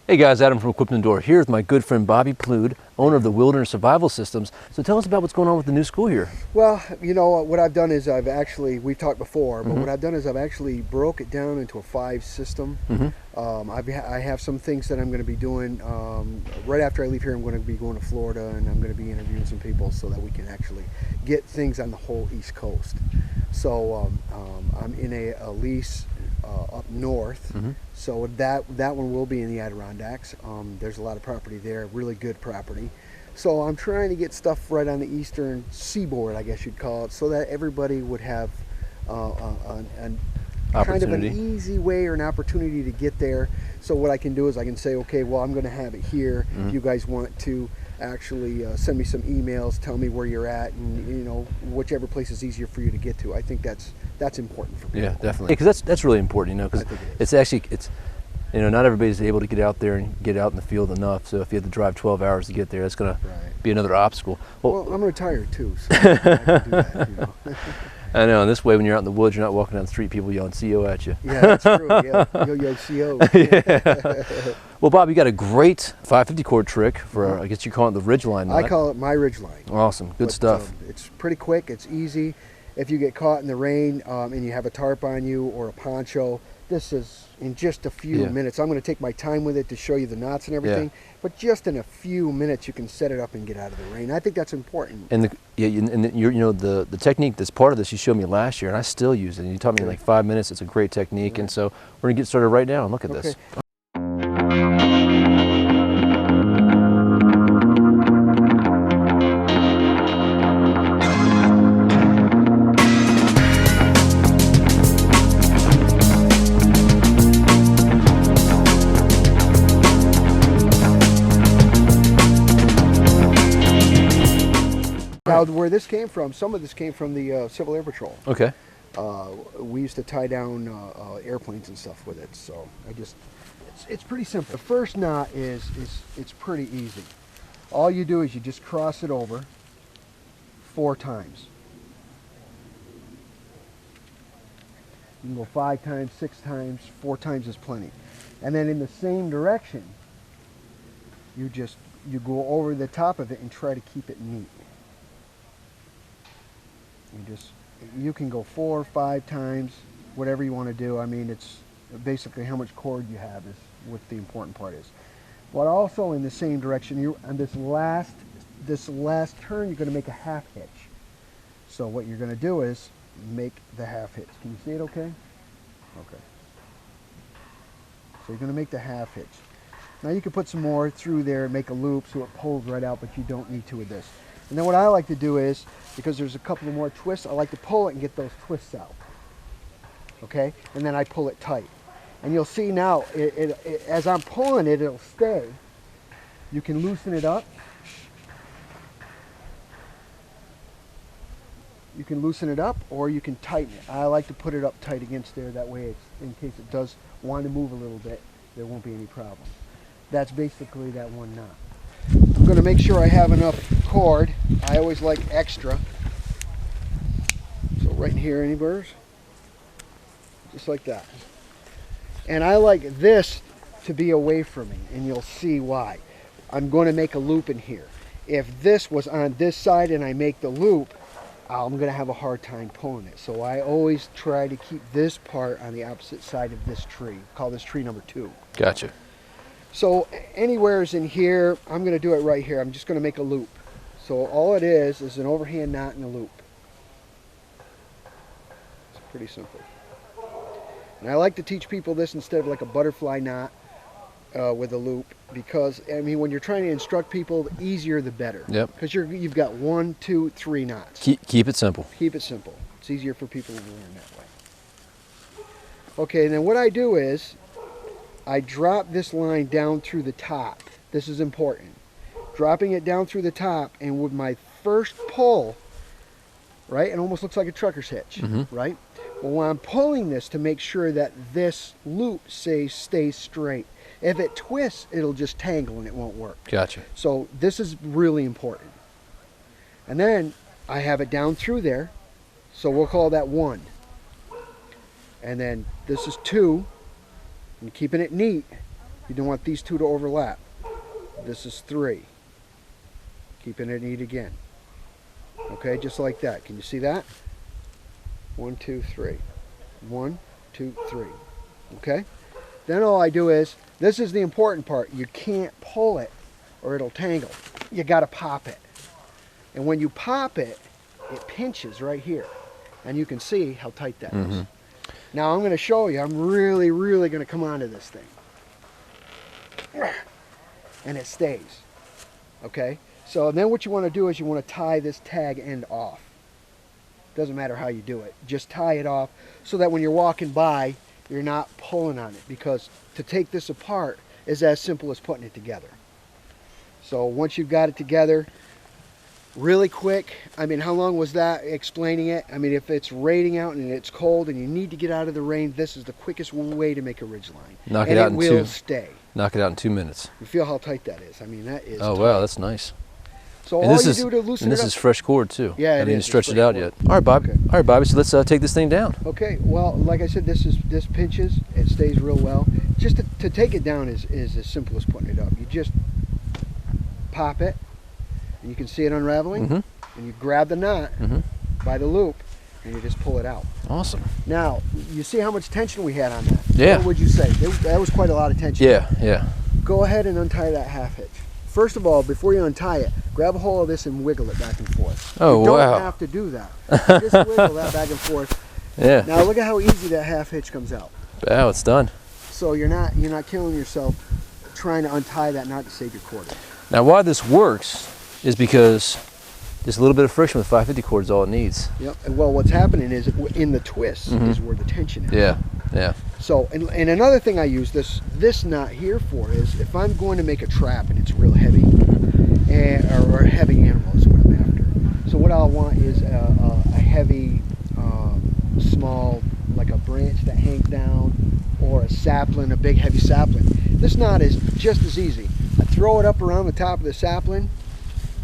Hey guys, Adam from Equipment Door here with my good friend Bobby Plude, owner of the Wilderness Survival Systems. So tell us about what's going on with the new school here. Well, you know, what I've done is we've talked before, but what I've done is I've actually broke it down into a 5 system. I have some things that I'm going to be doing. Right after I leave here, I'm going to be going to Florida, and I'm going to be interviewing some people so that we can actually get things on the whole East Coast. So I'm in a lease up north, so that one will be in the Adirondacks. There's a lot of property there, really good property. So I'm trying to get stuff right on the eastern seaboard, I guess you'd call it, so that everybody would have kind of an easy way or an opportunity to get there. So what I can do is I can say, okay, well, I'm going to have it here. If you guys want to actually send me some emails, tell me where you're at, and you know, whichever place is easier for you to get to. I think that's important for people. Yeah, definitely. Because that's really important, you know, because it's you know, not everybody's able to get out there and get out in the field enough. So if you have to drive 12 hours to get there, that's going to be another obstacle. Well, I'm retired too, so I can do that, you know. I know, and this way when you're out in the woods, you're not walking down the street, people yelling CO at you. Yeah, that's true. Yeah, yo CO. Yeah. Well, Bob, you got a great 550 cord trick for, I guess you call it the Ridgeline knot. I call it my Ridgeline. Awesome, good stuff. It's pretty quick, it's easy. If you get caught in the rain and you have a tarp on you or a poncho, this is in just a few minutes. I'm going to take my time with it to show you the knots and everything, but just in a few minutes you can set it up and get out of the rain. I think that's important. And you know the technique that's part of this you showed me last year, and I still use it. And you taught me in like 5 minutes. It's a great technique, and so we're gonna get started right now and look at this. Now, where this came from, some of this came from the Civil Air Patrol. Okay. We used to tie down airplanes and stuff with it, so it's pretty simple. The first knot it's pretty easy. All you do is you just cross it over 4 times. You can go 5 times, 6 times, 4 times is plenty. And then in the same direction, you go over the top of it and try to keep it neat. You can go 4 or 5 times, whatever you want to do. I mean, it's basically how much cord you have is what the important part is. But also in the same direction, on this last turn, you're going to make a half hitch. So what you're going to do is make the half hitch. Can you see it okay? Okay. So you're going to make the half hitch. Now you can put some more through there and make a loop so it pulls right out, but you don't need to with this. And then what I like to do is, because there's a couple of more twists, I like to pull it and get those twists out. Okay? And then I pull it tight. And you'll see now, as I'm pulling it, it'll stay. You can loosen it up. You can loosen it up, or you can tighten it. I like to put it up tight against there, that way it's, in case it does want to move a little bit, there won't be any problem. That's basically that one knot. I'm going to make sure I have enough cord. I always like extra. So right in here, any burrs? Just like that. And I like this to be away from me, and you'll see why. I'm going to make a loop in here. If this was on this side and I make the loop, I'm going to have a hard time pulling it. So I always try to keep this part on the opposite side of this tree. Call this tree number 2. Gotcha. So anywhere's in here, I'm going to do it right here. I'm just going to make a loop. So all it is an overhand knot and a loop. It's pretty simple. And I like to teach people this instead of like a butterfly knot with a loop, because I mean, when you're trying to instruct people, the easier the better. Yep. Because you've got 1, 2, 3 knots. Keep it simple. Keep it simple. It's easier for people to learn that way. Okay, and then what I do is I drop this line down through the top. This is important. Dropping it down through the top, and with my first pull, right, it almost looks like a trucker's hitch, right? Well, when I'm pulling this to make sure that this loop stays straight. If it twists, it'll just tangle and it won't work. Gotcha. So this is really important. And then I have it down through there, so we'll call that 1. And then this is 2, and keeping it neat. You don't want these two to overlap. This is 3. Keeping it neat again. Okay, just like that. Can you see that? 1, 2, 3. 1, 2, 3. Okay? Then all I do is, this is the important part. You can't pull it or it'll tangle. You got to pop it. And when you pop it, it pinches right here. And you can see how tight that is. Now I'm going to show you. I'm really, really going to come onto this thing. And it stays. Okay? So then what you want to do is you want to tie this tag end off. Doesn't matter how you do it. Just tie it off so that when you're walking by, you're not pulling on it, because to take this apart is as simple as putting it together. So once you've got it together, really quick, I mean, how long was that explaining it? I mean, if it's raining out and it's cold and you need to get out of the rain, this is the quickest way to make a ridgeline. Knock it out in 2. And it will stay. Knock it out in 2 minutes. You feel how tight that is. I mean, that is Oh, tight. wow, that's nice. So And all this you is, do to loosen and it this up. is fresh cord too. Yeah, I didn't is. stretch It's it out fresh yet. cord. All right, Bobby. Okay. All right, Bobby. So let's take this thing down. Okay. Well, like I said, this pinches. It stays real well. Just to take it down is as simple as putting it up. You just pop it, and you can see it unraveling. And you grab the knot by the loop, and you just pull it out. Awesome. Now, you see how much tension we had on that? Yeah. What would you say? That was quite a lot of tension. Yeah, yeah. Go ahead and untie that half hitch. First of all, before you untie it, grab a hold of this and wiggle it back and forth. Oh, you wow. don't have to do that. Just wiggle that back and forth. Yeah. Now look at how easy that half hitch comes out. Wow, it's done. So you're not killing yourself trying to untie that knot to save your cord. Now, why this works is because just a little bit of friction with 550 cord is all it needs. Yep. And well, what's happening is in the twist is where the tension is. Yeah, yeah. So, and another thing I use this knot here for is if I'm going to make a trap and it's real heavy, or a heavy animal is what I'm after. So what I'll want is a heavy, small, like a branch that hangs down, or a sapling, a big heavy sapling. This knot is just as easy. I throw it up around the top of the sapling.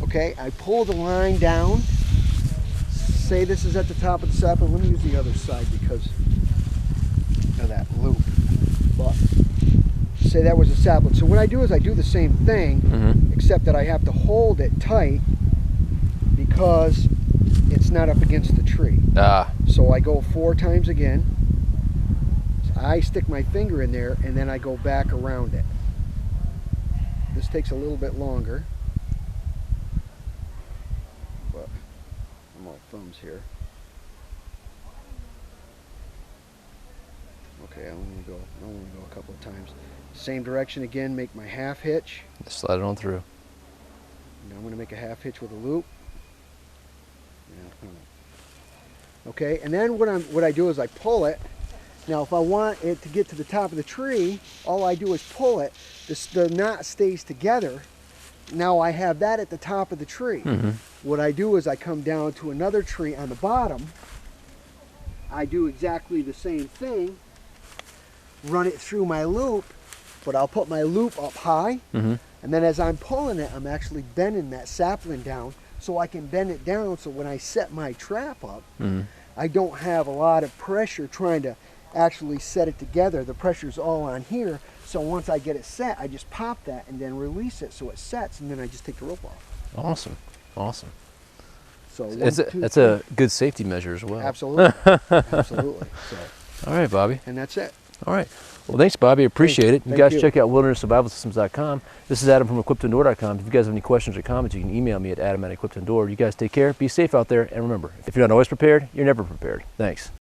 Okay, I pull the line down. Say this is at the top of the sapling. Let me use the other side because of that loop. But say that was a sapling. So what I do is I do the same thing, except that I have to hold it tight because it's not up against the tree. So I go 4 times again. So I stick my finger in there and then I go back around it. This takes a little bit longer. But I'm all thumbs here. Okay, I only go a couple of times. Same direction again, make my half hitch. Just slide it on through. Now I'm going to make a half hitch with a loop. Okay, and then what I do is I pull it. Now if I want it to get to the top of the tree, all I do is pull it. The knot stays together. Now I have that at the top of the tree. What I do is I come down to another tree on the bottom. I do exactly the same thing. Run it through my loop, but I'll put my loop up high. And then as I'm pulling it, I'm actually bending that sapling down so I can bend it down so when I set my trap up, I don't have a lot of pressure trying to actually set it together. The pressure's all on here. So once I get it set, I just pop that and then release it so it sets, and then I just take the rope off. Awesome, awesome. So That's a good safety measure as well. Absolutely, absolutely. So, all right, Bobby. and that's it. All right. Well, thanks, Bobby. Appreciate it. You thank guys you. check out wildernesssurvivalsystems.com. This is Adam from EquipToEndure.com. If you guys have any questions or comments, you can email me at adam@equiptoendure. You guys take care. Be safe out there. And remember, if you're not always prepared, you're never prepared. Thanks.